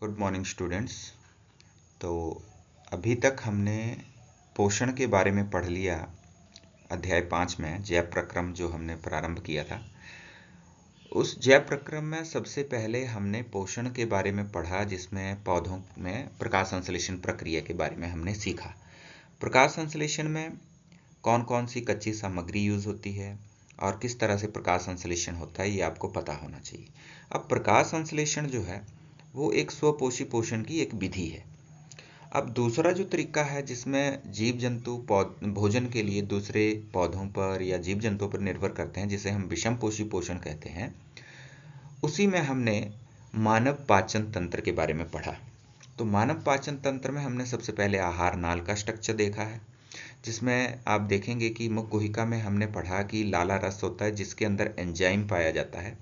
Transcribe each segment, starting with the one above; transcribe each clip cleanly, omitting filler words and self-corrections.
Good morning students. तो अभी तक हमने पोषण के बारे में पढ़ लिया। अध्याय 5 में जैव प्रक्रम जो हमने प्रारंभ किया था, उस जैव प्रक्रम में सबसे पहले हमने पोषण के बारे में पढ़ा, जिसमें पौधों में प्रकाश संश्लेषण प्रक्रिया के बारे में हमने सीखा। प्रकाश संश्लेषण में कौन कौन सी कच्ची सामग्री यूज होती है और किस तरह से प्रकाश संश्लेषण होता है, ये आपको पता होना चाहिए। अब प्रकाश संश्लेषण जो है वो एक स्वपोषी पोषण की एक विधि है। अब दूसरा जो तरीका है जिसमें जीव जंतु भोजन के लिए दूसरे पौधों पर या जीव जंतुओं पर निर्भर करते हैं, जिसे हम विषम पोषी पोषण कहते हैं, उसी में हमने मानव पाचन तंत्र के बारे में पढ़ा। तो मानव पाचन तंत्र में हमने सबसे पहले आहार नाल का स्ट्रक्चर देखा है, जिसमें आप देखेंगे कि मुख गुहिका में हमने पढ़ा कि लाला रस होता है जिसके अंदर एंजाइम पाया जाता है,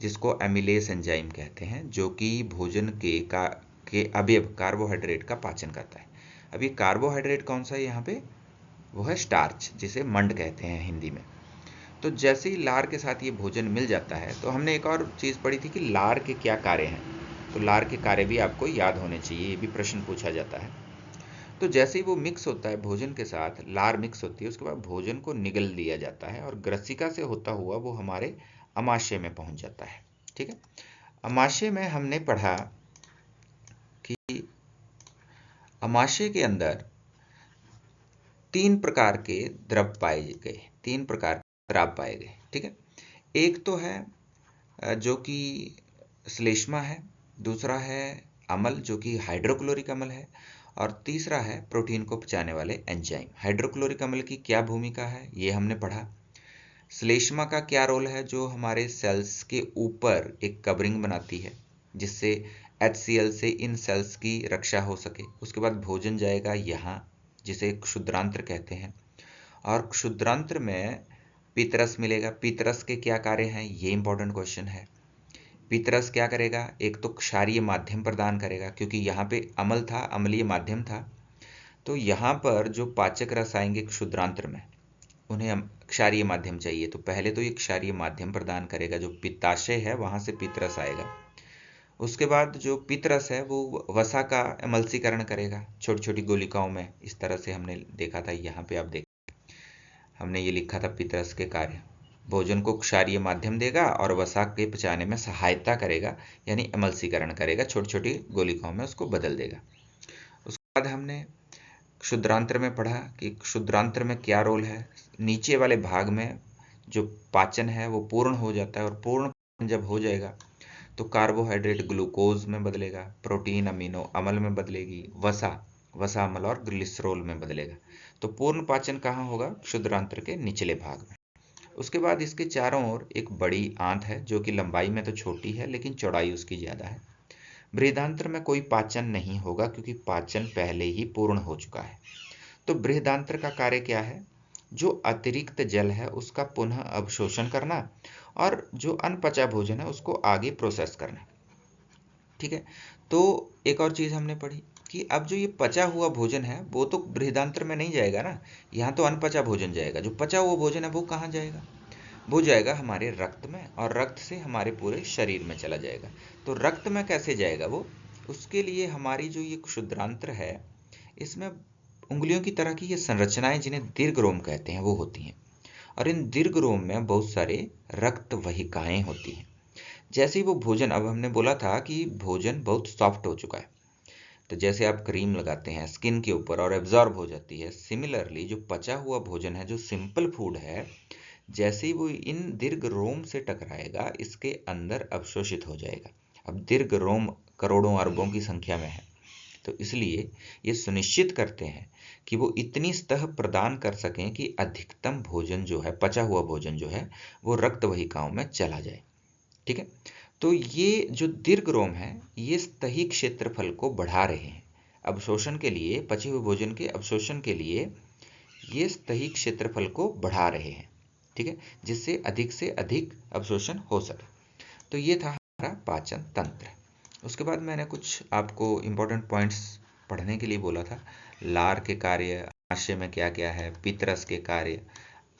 जिसको एमिलेस एंजाइम कहते हैं, जो कि भोजन के अवयव कार्बोहाइड्रेट का पाचन करता है। अब ये कार्बोहाइड्रेट कौन सा है यहाँ पे? वो है स्टार्च, जिसे मंड कहते हैं हिंदी में। तो जैसे ही लार के साथ ये भोजन मिल जाता है, तो हमने एक और चीज़ पढ़ी थी कि लार के क्या कार्य हैं। तो लार के कार्य भी आपको याद होने चाहिए, ये भी प्रश्न पूछा जाता है। तो जैसे ही वो मिक्स होता है भोजन के साथ, लार मिक्स होती है, उसके बाद भोजन को निगल दिया जाता है और ग्रसिका से होता हुआ वो हमारे अमाशय में पहुंच जाता है। ठीक है। अमाशय में हमने पढ़ा कि अमाशय के अंदर तीन प्रकार के द्रव पाए गए, तीन प्रकार के द्रव पाए गए। ठीक है। एक तो है जो कि श्लेष्मा है, दूसरा है अम्ल जो कि हाइड्रोक्लोरिक अम्ल है, और तीसरा है प्रोटीन को पचाने वाले एंजाइम। हाइड्रोक्लोरिक अम्ल की क्या भूमिका है ये हमने पढ़ा। श्लेष्मा का क्या रोल है, जो हमारे सेल्स के ऊपर एक कवरिंग बनाती है जिससे HCl से इन सेल्स की रक्षा हो सके। उसके बाद भोजन जाएगा यहाँ, जिसे क्षुद्रांत्र कहते हैं, और क्षुद्रांत्र में पीतरस मिलेगा। पीतरस के क्या कार्य हैं, ये इंपॉर्टेंट क्वेश्चन है। पीतरस क्या करेगा? एक तो क्षारीय माध्यम प्रदान करेगा, क्योंकि यहाँ पे अम्ल था, अम्लीय माध्यम था, तो यहाँ पर जो पाचक रस आएंगे क्षुद्रांत्र में, उन्हें क्षारीय माध्यम चाहिए। तो पहले तो ये क्षारीय माध्यम प्रदान करेगा, जो पित्ताशय है वहां से पीतरस आएगा। उसके बाद जो पित्तरस है वो वसा का एमल्सीकरण करेगा छोटी छोटी गोलिकाओं में। इस तरह से हमने देखा था, यहाँ पे आप देख, हमने ये लिखा था पित्तरस के कार्य। भोजन को क्षारीय माध्यम देगा और वसा के पचाने में सहायता करेगा, यानी एमल्सीकरण करेगा, छोटी छोटी गोलिकाओं में उसको बदल देगा। उसके बाद हमने क्षुद्रांत्र में पढ़ा कि क्षुद्रांत्र में क्या रोल है। नीचे वाले भाग में जो पाचन है वो पूर्ण हो जाता है, और पूर्ण जब हो जाएगा तो कार्बोहाइड्रेट ग्लूकोज में बदलेगा, प्रोटीन अमीनो अम्ल में बदलेगी, वसा अम्ल और ग्लिसरॉल में बदलेगा। तो पूर्ण पाचन कहाँ होगा? क्षुद्रांत्र के निचले भाग में। उसके बाद इसके चारों ओर एक बड़ी आंत है, जो कि लंबाई में तो छोटी है लेकिन चौड़ाई उसकी ज्यादा है। बृहदांत्र में कोई पाचन नहीं होगा, क्योंकि पाचन पहले ही पूर्ण हो चुका है। तो बृहदांत्र का कार्य क्या है? जो अतिरिक्त जल है उसका पुनः अवशोषण करना, और जो अनपचा भोजन है उसको आगे प्रोसेस करना। ठीक है। तो एक और चीज हमने पढ़ी कि अब जो ये पचा हुआ भोजन है वो तो बृहदांत्र में नहीं जाएगा ना, यहाँ तो अनपचा भोजन जाएगा। जो पचा हुआ भोजन है वो कहाँ जाएगा? वो जाएगा हमारे रक्त में, और रक्त से हमारे पूरे शरीर में चला जाएगा। तो रक्त में कैसे जाएगा वो? उसके लिए हमारी जो ये क्षुद्रांत्र है, इसमें उंगलियों की तरह की ये संरचनाएं, जिन्हें दीर्घरोम कहते हैं, वो होती हैं, और इन दीर्घरोम में बहुत सारे रक्त वहिकाएं होती हैं। जैसे ही वो भोजन, अब हमने बोला था कि भोजन बहुत सॉफ्ट हो चुका है, तो जैसे आप क्रीम लगाते हैं स्किन के ऊपर और एब्जॉर्ब हो जाती है, सिमिलरली जो पचा हुआ भोजन है, जो सिंपल फूड है, जैसे ही वो इन दीर्घ रोम से टकराएगा, इसके अंदर अवशोषित हो जाएगा। अब दीर्घ रोम करोड़ों अरबों की संख्या में है, तो इसलिए ये सुनिश्चित करते हैं कि वो इतनी सतह प्रदान कर सकें कि अधिकतम भोजन जो है, पचा हुआ भोजन जो है, वो रक्त वहिकाओं में चला जाए। ठीक है। तो ये जो दीर्घ रोम है, ये स्तही क्षेत्रफल को बढ़ा रहे हैं अवशोषण के लिए। पचे हुए भोजन के अवशोषण के लिए ये स्तही क्षेत्रफल को बढ़ा रहे हैं। ठीक है, जिससे अधिक से अधिक अवशोषण हो सके। तो ये था हमारा पाचन तंत्र। उसके बाद मैंने कुछ आपको इंपॉर्टेंट पॉइंट्स पढ़ने के लिए बोला था। लार के कार्य, आमाशय में क्या क्या है, पितरस के कार्य,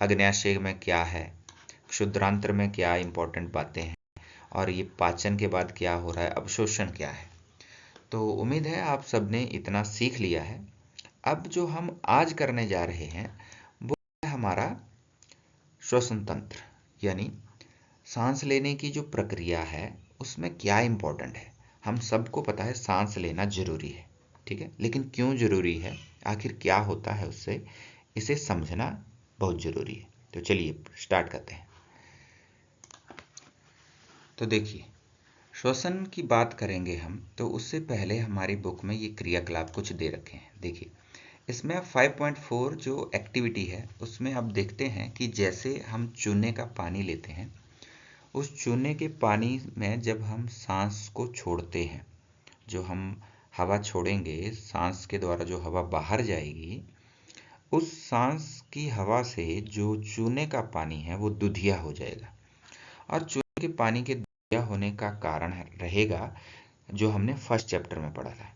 अग्न्याशय में क्या है, क्षुद्रांत्र में क्या इंपॉर्टेंट बातें हैं, और ये पाचन के बाद क्या हो रहा है, अवशोषण क्या है। तो उम्मीद है आप सबने इतना सीख लिया है। अब जो हम आज करने जा रहे हैं वो है हमारा श्वसन तंत्र, यानी सांस लेने की जो प्रक्रिया है उसमें क्या इम्पोर्टेंट है। हम सबको पता है सांस लेना जरूरी है, ठीक है, लेकिन क्यों जरूरी है, आखिर क्या होता है उससे, इसे समझना बहुत जरूरी है। तो चलिए स्टार्ट करते हैं। तो देखिए, श्वसन की बात करेंगे हम तो उससे पहले हमारी बुक में ये क्रियाकलाप कुछ दे रखे हैं। देखिए, इसमें 5.4 जो एक्टिविटी है उसमें आप देखते हैं कि जैसे हम चूने का पानी लेते हैं, उस चूने के पानी में जब हम सांस को छोड़ते हैं, जो हम हवा छोड़ेंगे, सांस के द्वारा जो हवा बाहर जाएगी, उस सांस की हवा से जो चूने का पानी है वो दुधिया हो जाएगा। और चूने के पानी के दुधिया होने का कारण रहेगा जो हमने फर्स्ट चैप्टर में पढ़ा था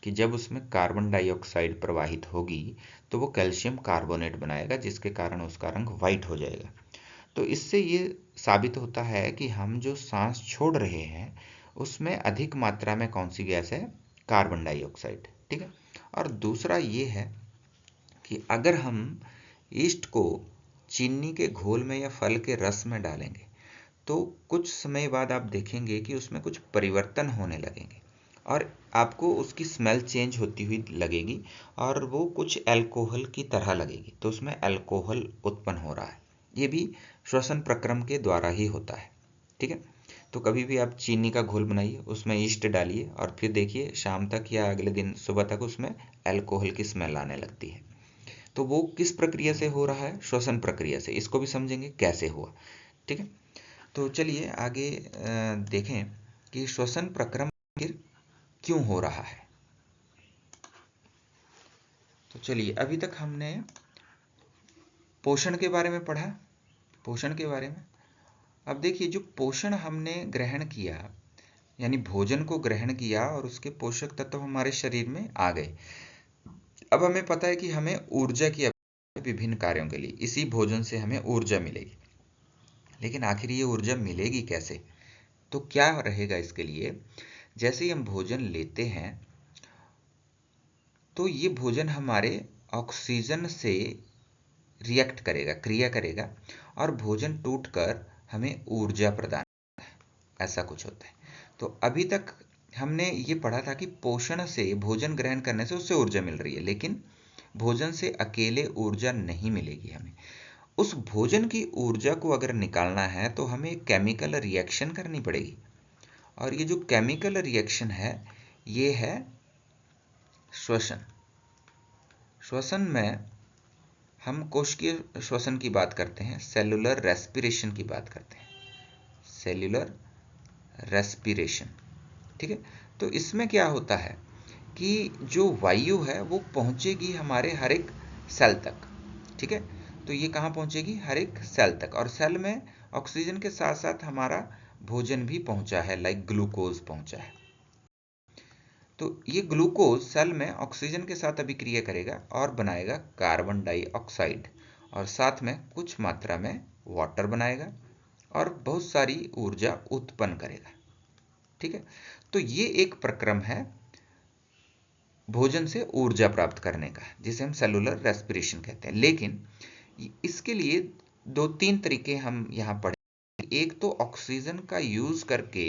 कि जब उसमें कार्बन डाइऑक्साइड प्रवाहित होगी तो वो कैल्शियम कार्बोनेट बनाएगा, जिसके कारण उसका रंग वाइट हो जाएगा। तो इससे ये साबित होता है कि हम जो सांस छोड़ रहे हैं उसमें अधिक मात्रा में कौन सी गैस है, कार्बन डाइऑक्साइड, ठीक है। और दूसरा ये है कि अगर हम ईस्ट को चीनी के घोल में या फल के रस में डालेंगे तो कुछ समय बाद आप देखेंगे कि उसमें कुछ परिवर्तन होने लगेंगे और आपको उसकी स्मेल चेंज होती हुई लगेगी और वो कुछ अल्कोहल की तरह लगेगी। तो उसमें अल्कोहल उत्पन्न हो रहा है। ये भी श्वसन प्रक्रम के द्वारा ही होता है, ठीक है। तो कभी भी आप चीनी का घोल बनाइए, उसमें ईस्ट डालिए और फिर देखिए शाम तक या अगले दिन सुबह तक उसमें अल्कोहल की स्मेल आने लगती है। तो वो किस प्रक्रिया से हो रहा है, श्वसन प्रक्रिया से। इसको भी समझेंगे कैसे हुआ, ठीक है। तो चलिए आगे देखें कि श्वसन प्रक्रम क्यों हो रहा है। तो चलिए, अभी तक हमने पोषण के बारे में पढ़ा, पोषण के बारे में। अब देखिए, जो पोषण हमने ग्रहण किया, यानी भोजन को ग्रहण किया और उसके पोषक तत्व हमारे शरीर में आ गए। अब हमें पता है कि हमें ऊर्जा की आवश्यकता है विभिन्न कार्यों के लिए, इसी भोजन से हमें ऊर्जा मिलेगी। लेकिन आखिर ये ऊर्जा मिलेगी कैसे, तो क्या रहेगा इसके लिए। जैसे ही हम भोजन लेते हैं तो ये भोजन हमारे ऑक्सीजन से रिएक्ट करेगा, क्रिया करेगा और भोजन टूटकर हमें ऊर्जा प्रदान, ऐसा कुछ होता है। तो अभी तक हमने ये पढ़ा था कि पोषण से, भोजन ग्रहण करने से उससे ऊर्जा मिल रही है, लेकिन भोजन से अकेले ऊर्जा नहीं मिलेगी हमें। उस भोजन की ऊर्जा को अगर निकालना है तो हमें केमिकल रिएक्शन करनी पड़ेगी। और ये जो केमिकल रिएक्शन है ये है श्वसन। श्वसन में हम कोशिकीय श्वसन की बात करते हैं, सेलुलर रेस्पिरेशन की बात करते हैं, सेल्यूलर रेस्पिरेशन, ठीक है। तो इसमें क्या होता है कि जो वायु है वो पहुंचेगी हमारे हर एक सेल तक, ठीक है। तो ये कहाँ पहुंचेगी, हर एक सेल तक, और सेल में ऑक्सीजन के साथ साथ हमारा भोजन भी पहुंचा है, लाइक ग्लूकोज पहुंचा है। तो ये ग्लूकोज सेल में ऑक्सीजन के साथ अभिक्रिया करेगा और बनाएगा कार्बन डाइऑक्साइड, और साथ में कुछ मात्रा में वाटर बनाएगा और बहुत सारी ऊर्जा उत्पन्न करेगा, ठीक है। तो ये एक प्रक्रम है भोजन से ऊर्जा प्राप्त करने का, जिसे हम सेलुलर रेस्पिरेशन कहते हैं। लेकिन इसके लिए दो तीन तरीके हम यहाँ पढ़े। एक तो ऑक्सीजन का यूज करके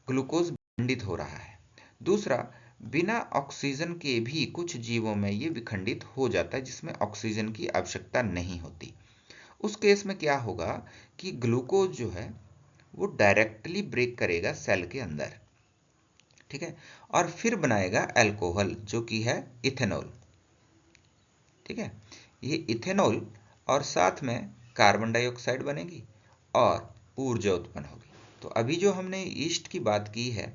ग्लूकोज विखंडित हो रहा है, दूसरा बिना ऑक्सीजन के भी कुछ जीवों में ये विखंडित हो जाता है जिसमें ऑक्सीजन की आवश्यकता नहीं होती। उस केस में क्या होगा कि ग्लूकोज जो है वो डायरेक्टली ब्रेक करेगा सेल के अंदर, ठीक है, और फिर बनाएगा अल्कोहल जो कि है इथेनॉल, ठीक है। ये इथेनॉल और साथ में कार्बन डाइऑक्साइड बनेगी और ऊर्जा उत्पन्न होगी। तो अभी जो हमने ईस्ट की बात की है,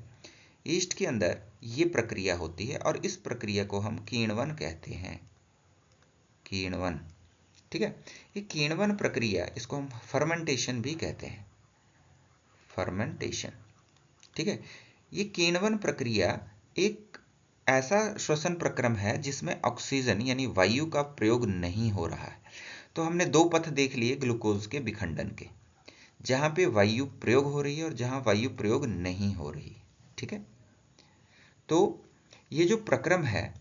ईस्ट के अंदर ये प्रक्रिया होती है और इस प्रक्रिया को हम किण्वन कहते हैं, किण्वन, ठीक है। ये किण्वन प्रक्रिया, इसको हम फर्मेंटेशन भी कहते हैं, फर्मेंटेशन, ठीक है। ये किण्वन प्रक्रिया एक ऐसा श्वसन प्रक्रम है जिसमें ऑक्सीजन यानी वायु का प्रयोग नहीं हो रहा है। तो हमने दो पथ देख लिए ग्लूकोज के विखंडन के, जहां पे वायु प्रयोग हो रही है और जहां वायु प्रयोग नहीं हो रही, ठीक है। तो ये जो प्रक्रम है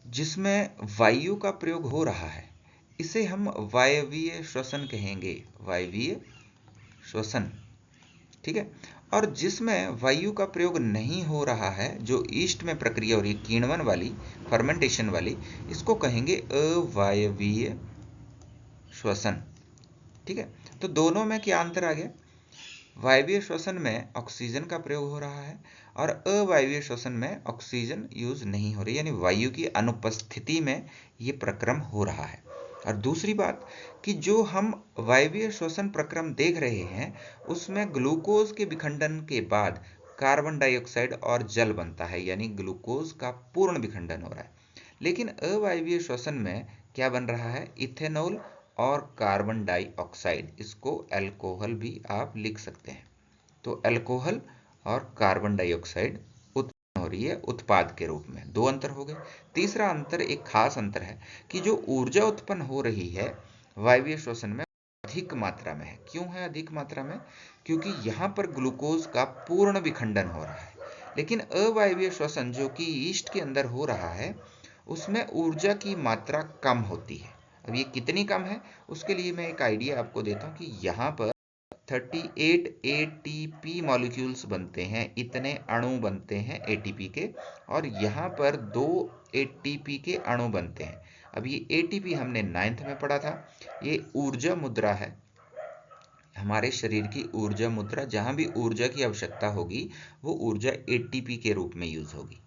जिसमें वायु का प्रयोग हो रहा है, इसे हम वायवीय श्वसन कहेंगे, वायवीय श्वसन। ठीक है। और जिसमें वायु का प्रयोग नहीं हो रहा है, जो ईस्ट में प्रक्रिया हो रही है, किण्वन वाली, फर्मेंटेशन वाली, इसको कहेंगे अवायवीय श्वसन। ठीक है। तो दोनों में क्या अंतर आ गया? वायवीय श्वसन में ऑक्सीजन का प्रयोग हो रहा है और अवायवीय श्वसन में ऑक्सीजन यूज नहीं हो रही, यानी वायु की अनुपस्थिति में ये प्रक्रम हो रहा है। और दूसरी बात कि जो हम वायवीय श्वसन प्रक्रम देख रहे हैं, उसमें ग्लूकोज के विखंडन के बाद कार्बन डाइऑक्साइड और जल बनता है, यानी ग्लूकोज का पूर्ण विखंडन हो रहा है। लेकिन अवायवीय श्वसन में क्या बन रहा है? इथेनॉल और कार्बन डाइऑक्साइड, इसको अल्कोहल भी आप लिख सकते हैं। तो अल्कोहल और कार्बन डाइऑक्साइड उत्पन्न हो रही है उत्पाद के रूप में। दो अंतर हो गए। तीसरा अंतर, एक खास अंतर है कि जो ऊर्जा उत्पन्न हो रही है वायवीय श्वसन में अधिक मात्रा में है। क्यों है अधिक मात्रा में? क्योंकि यहाँ पर ग्लूकोज का पूर्ण विखंडन हो रहा है। लेकिन अवायवीय श्वसन जो कि ईस्ट के अंदर हो रहा है, उसमें ऊर्जा की मात्रा कम होती है। अब ये कितनी कम है, उसके लिए मैं एक आइडिया आपको देता हूँ कि यहाँ पर 38 एटीपी मॉलिक्यूल्स बनते हैं, इतने अणु बनते हैं एटीपी के, और यहाँ पर 2 एटीपी के अणु बनते हैं। अब ये एटीपी हमने 9th में पढ़ा था, ये ऊर्जा मुद्रा है, हमारे शरीर की ऊर्जा मुद्रा। जहाँ भी ऊर्जा की आवश्यकता होगी वो ऊर्जा एटीपी के रूप में यूज होगी।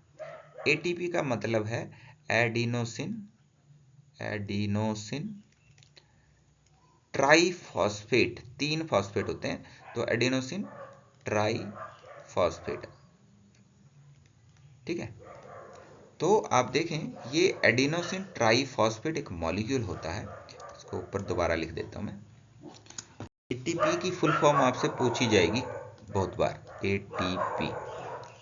एटीपी का मतलब है एडिनोसिन ट्राइफॉस्फेट। 3 फॉस्फेट होते हैं, तो एडिनोसिन ट्राइफॉस्फेट। ठीक है। तो आप देखें, ये एडिनोसिन ट्राइफॉस्फेट एक मॉलिक्यूल होता है। इसको ऊपर दोबारा लिख देता हूं मैं। एटीपी की फुल फॉर्म आपसे पूछी जाएगी बहुत बार, एटीपी।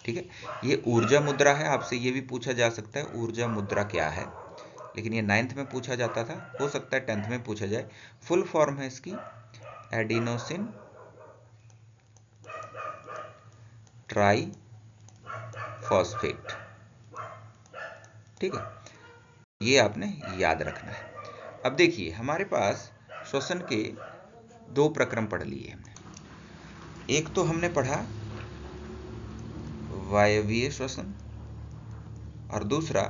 ठीक है। ये ऊर्जा मुद्रा है, आपसे ये भी पूछा जा सकता है ऊर्जा मुद्रा क्या है, लेकिन ये 9th में पूछा जाता था, हो सकता है 10th में पूछा जाए। फुल फॉर्म है इसकी एडिनोसिन ट्राई फॉस्फेट। ठीक है। ये आपने याद रखना है। अब देखिए, हमारे पास श्वसन के 2 प्रक्रम पढ़ लिए हमने। एक तो हमने पढ़ा वायवीय श्वसन और दूसरा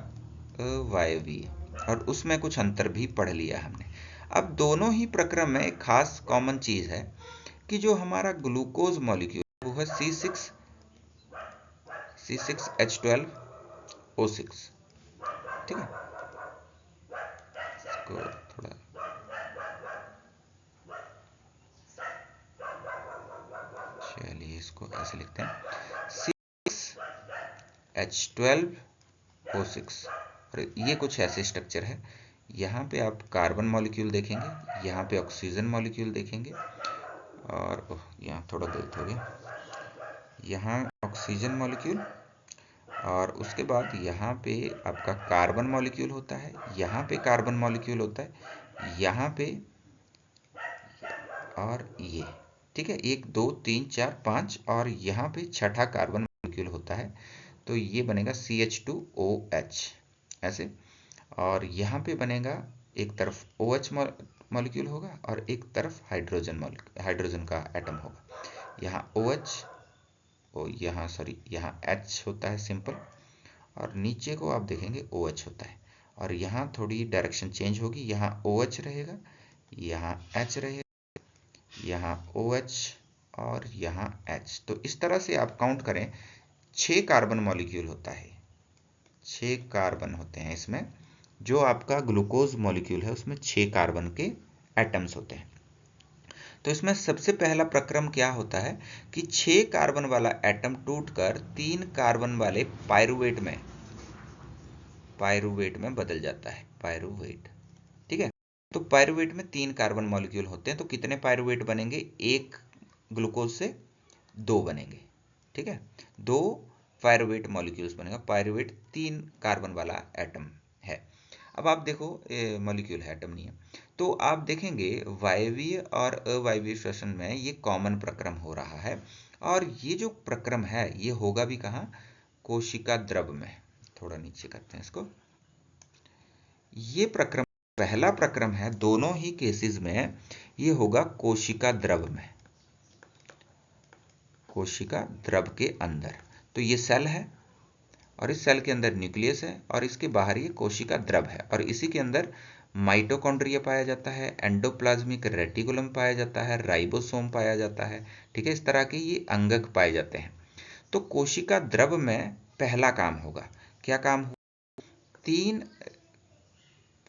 अवायवीय, और उसमें कुछ अंतर भी पढ़ लिया हमने। अब दोनों ही प्रक्रम में एक खास कॉमन चीज है कि जो हमारा ग्लूकोज मॉलिक्यूल वो है C6H12O6। ठीक है। इसको थोड़ा चलिए, इसको ऐसे लिखते हैं C6H12O6। और ये कुछ ऐसे स्ट्रक्चर है, यहाँ पे आप कार्बन मॉलिक्यूल देखेंगे, यहाँ पे ऑक्सीजन मॉलिक्यूल देखेंगे, और यहाँ थोड़ा गलत हो गया, यहाँ ऑक्सीजन मॉलिक्यूल, और उसके बाद यहाँ पे आपका कार्बन मॉलिक्यूल होता है, यहाँ पे कार्बन मॉलिक्यूल होता है, यहाँ पे, और ये। ठीक है। 1 2 3 4 5, और यहाँ पे छठा कार्बन मॉलिक्यूल होता है, तो ये बनेगा CH2OH ऐसे। और यहाँ पे बनेगा, एक तरफ OH मॉलिक्यूल होगा और एक तरफ हाइड्रोजन का एटम होगा। यहाँ OH, यहाँ H होता है सिंपल, और नीचे को आप देखेंगे OH होता है। और यहाँ थोड़ी डायरेक्शन चेंज होगी, यहाँ OH रहेगा, यहाँ H रहेगा, यहाँ OH और यहाँ H। तो इस तरह से आप काउंट करें, 6 कार्बन मॉलिक्यूल होता है, 6 कार्बन होते हैं इसमें। जो आपका ग्लूकोज मॉलिक्यूल है उसमें 6 कार्बन के एटम्स होते हैं। तो इसमें सबसे पहला प्रक्रम क्या होता है कि 6 कार्बन वाला एटम टूटकर 3 कार्बन वाले पाइरुवेट में बदल जाता है, पाइरुवेट। ठीक है। तो पाइरुवेट में 3 कार्बन मॉलिक्यूल होते हैं, तो कितने पाइरुवेट बनेंगे? एक ग्लूकोज से 2 बनेंगे। ठीक है। 2 पाइरुवेट मॉलिक्यूल्स बनेगा। पाइरुवेट 3 कार्बन वाला एटम है। अब आप देखो, मॉलिक्यूल है, एटम नहीं है। तो आप देखेंगे वायवीय और अवायवीय श्वसन में ये कॉमन प्रक्रम हो रहा है, और ये जो प्रक्रम है ये होगा भी कहाँ? कोशिका द्रव में, थोड़ा नीचे करते हैं इसको, ये प्रक्रम पहला प्रक्रम है, दोनों ही केसेस में ये होगा कोशिका द्रव में, कोशिका द्रव के अंदर। तो ये सेल है और इस सेल के अंदर न्यूक्लियस है और इसके बाहर ये कोशिका द्रव है और इसी के अंदर माइटोकॉन्ड्रिया पाया जाता है, एंडोप्लाज्मिक रेटिकुलम पाया जाता है, राइबोसोम पाया जाता है। ठीक है, इस तरह के ये अंगक पाए जाते हैं। तो कोशिका द्रव में पहला काम होगा, क्या काम होगा? 3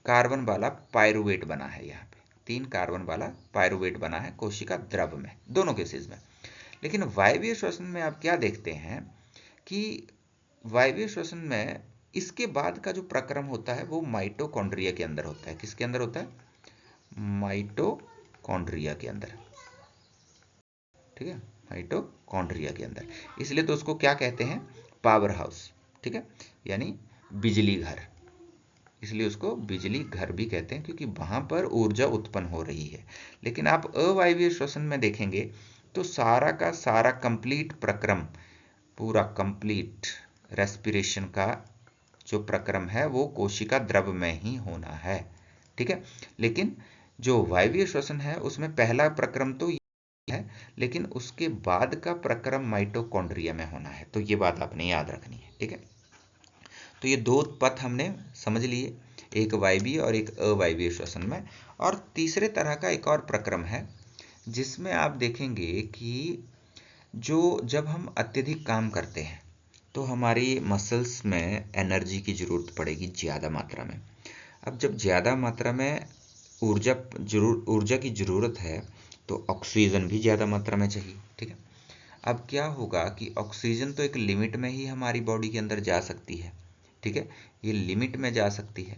कार्बन वाला पायरुवेट बना है, यहाँ पे 3 कार्बन वाला पायरुवेट बना है कोशिका द्रव में, दोनों केसेस में। लेकिन वायवीय श्वसन में आप क्या देखते हैं कि वायवीय श्वसन में इसके बाद का जो प्रक्रम होता है वो माइटोकॉन्ड्रिया के अंदर होता है। किसके अंदर होता है? माइटोकॉन्ड्रिया के अंदर। ठीक है, माइटोकॉन्ड्रिया के अंदर, इसलिए तो उसको क्या कहते हैं? Power house. ठीक है, यानी बिजली घर, इसलिए उसको बिजली घर भी कहते हैं क्योंकि वहां पर ऊर्जा उत्पन्न हो रही है। लेकिन आप अवायवीय श्वसन में देखेंगे तो सारा का सारा कंप्लीट प्रक्रम, पूरा कंप्लीट रेस्पिरेशन का जो प्रक्रम है वो कोशिका द्रव में ही होना है। ठीक है, लेकिन जो वायवीय श्वसन है उसमें पहला प्रक्रम तो है, लेकिन उसके बाद का प्रक्रम माइटोकॉन्ड्रिया में होना है। तो ये बात आपने याद रखनी है। ठीक है, तो ये 2 पथ हमने समझ लिए, एक वायवीय और एक अवायवीय श्वसन में। और तीसरे तरह का एक और प्रक्रम है जिसमें आप देखेंगे कि जो जब हम अत्यधिक काम करते हैं तो हमारी मसल्स में एनर्जी की ज़रूरत पड़ेगी ज़्यादा मात्रा में। अब जब ज़्यादा मात्रा में ऊर्जा की ज़रूरत है तो ऑक्सीजन भी ज़्यादा मात्रा में चाहिए। ठीक है, अब क्या होगा कि ऑक्सीजन तो एक लिमिट में ही हमारी बॉडी के अंदर जा सकती है। ठीक है, ये लिमिट में जा सकती है,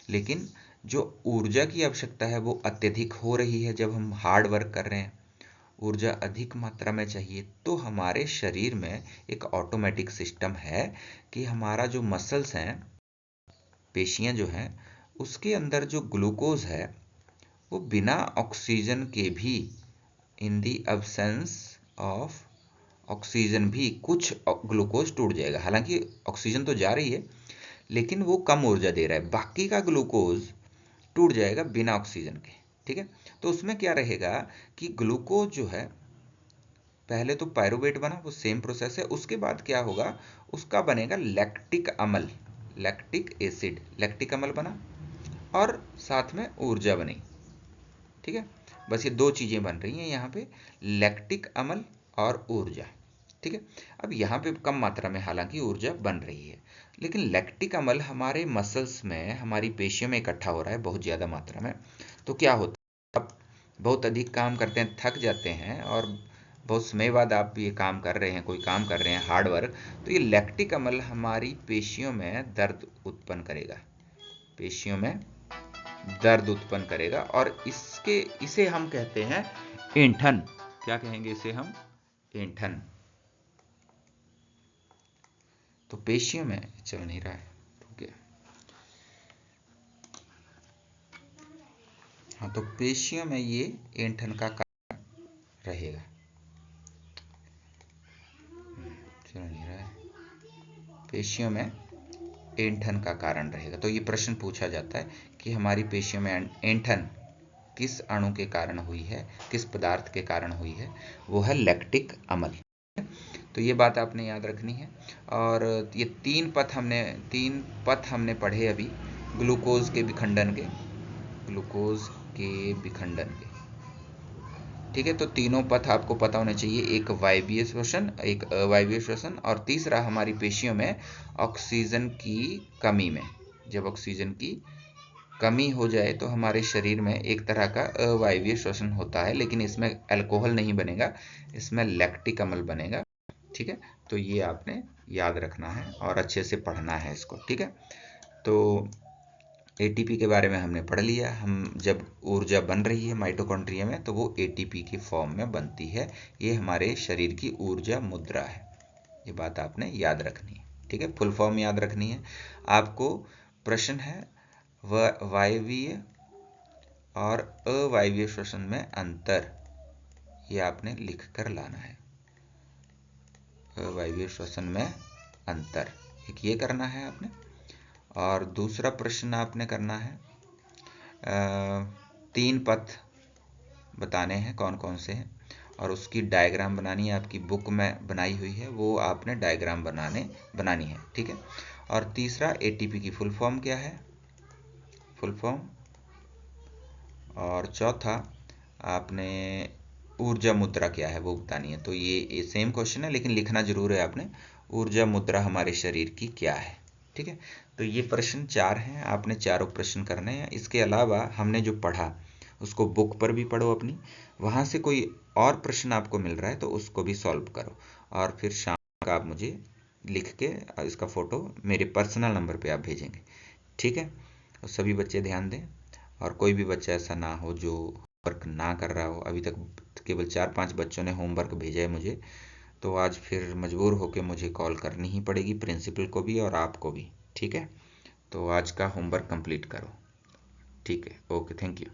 लेकिन जो ऊर्जा की आवश्यकता है वो अत्यधिक हो रही है। जब हम हार्ड वर्क कर रहे हैं, ऊर्जा अधिक मात्रा में चाहिए, तो हमारे शरीर में एक ऑटोमेटिक सिस्टम है कि हमारा जो मसल्स हैं, पेशियां जो हैं, उसके अंदर जो ग्लूकोज है वो बिना ऑक्सीजन के भी, इन दी एब्सेंस ऑफ ऑक्सीजन भी कुछ ग्लूकोज टूट जाएगा। हालांकि ऑक्सीजन तो जा रही है लेकिन वो कम ऊर्जा दे रहा है, बाकी का ग्लूकोज टूट जाएगा बिना ऑक्सीजन के। ठीक है, तो उसमें क्या रहेगा कि ग्लूकोज जो है, पहले तो पायरुवेट बना, वो सेम प्रोसेस है, उसके बाद क्या होगा, उसका बनेगा लैक्टिक अम्ल, लैक्टिक एसिड, लैक्टिक अम्ल बना और साथ में ऊर्जा बनी। ठीक है, बस ये 2 चीजें बन रही हैं यहाँ पे, लैक्टिक अम्ल और ऊर्जा। ठीक है, अब यहाँ पे कम मात्रा में हालांकि ऊर्जा बन रही है, लेकिन लैक्टिक अम्ल हमारे मसल्स में, हमारी पेशियों में इकट्ठा हो रहा है बहुत ज़्यादा मात्रा में। तो क्या होता है, आप बहुत अधिक काम करते हैं, थक जाते हैं और बहुत समय बाद आप ये काम कर रहे हैं, कोई काम कर रहे हैं हार्ड वर्क, तो ये लैक्टिक अम्ल हमारी पेशियों में दर्द उत्पन्न करेगा, पेशियों में दर्द उत्पन्न करेगा और इसे हम कहते हैं ऐंठन। क्या कहेंगे इसे हम? ऐंठन। तो पेशियों में चल नहीं रहा है, ठीक है। हाँ, तो पेशियों में ये ऐंठन का कारण रहेगा। चल नहीं रहा है, पेशियों में ऐंठन का कारण रहेगा। तो ये प्रश्न पूछा जाता है कि हमारी पेशियों में ऐंठन किस अणु के कारण हुई है, किस पदार्थ के कारण हुई है? वो है लैक्टिक अम्ल। तो ये बात आपने याद रखनी है। और ये 3 पथ हमने पढ़े अभी, ग्लूकोज के विखंडन के, ग्लूकोज के विखंडन के। ठीक है, तो तीनों पथ आपको पता होने चाहिए, एक वायवीय श्वसन, एक अवायवीय श्वसन, और तीसरा हमारी पेशियों में ऑक्सीजन की कमी में, जब ऑक्सीजन की कमी हो जाए तो हमारे शरीर में एक तरह का अवायवीय श्वसन होता है, लेकिन इसमें अल्कोहल नहीं बनेगा, इसमें लैक्टिक अम्ल बनेगा। ठीक है, तो ये आपने याद रखना है और अच्छे से पढ़ना है इसको। ठीक है, तो एटीपी के बारे में हमने पढ़ लिया। हम जब ऊर्जा बन रही है माइटोकॉन्ड्रिया में तो वो एटीपी की फॉर्म में बनती है। ये हमारे शरीर की ऊर्जा मुद्रा है, ये बात आपने याद रखनी है। ठीक है, फुल फॉर्म याद रखनी है आपको। प्रश्न है वायवीय और अवायवीय श्वसन में अंतर, ये आपने लिख कर लाना है। अवायवीय श्वसन में अंतर, एक ये करना है आपने। और दूसरा प्रश्न आपने करना है 3 पथ बताने हैं कौन कौन से हैं, और उसकी डायग्राम बनानी है। आपकी बुक में बनाई हुई है वो आपने डायग्राम बनानी है, ठीक है। और तीसरा एटीपी की फुल फॉर्म क्या है, फुल फॉर्म। और चौथा आपने ऊर्जा मुद्रा क्या है वो बतानी है। तो ये सेम क्वेश्चन है लेकिन लिखना जरूर है आपने, ऊर्जा मुद्रा हमारे शरीर की क्या है, ठीक है। तो ये प्रश्न 4 हैं, आपने चारों प्रश्न करने हैं। इसके अलावा हमने जो पढ़ा उसको बुक पर भी पढ़ो अपनी, वहाँ से कोई और प्रश्न आपको मिल रहा है तो उसको भी सॉल्व करो, और फिर शाम का आप मुझे लिख के इसका फ़ोटो मेरे पर्सनल नंबर पे आप भेजेंगे, ठीक है। तो सभी बच्चे ध्यान दें, और कोई भी बच्चा ऐसा ना हो जो वर्क ना कर रहा हो। अभी तक केवल 4-5 बच्चों ने होमवर्क भेजा है मुझे, तो आज फिर मजबूर होकर मुझे कॉल करनी ही पड़ेगी, प्रिंसिपल को भी और आपको भी, ठीक है। तो आज का होमवर्क कंप्लीट करो, ठीक है। Okay, thank you.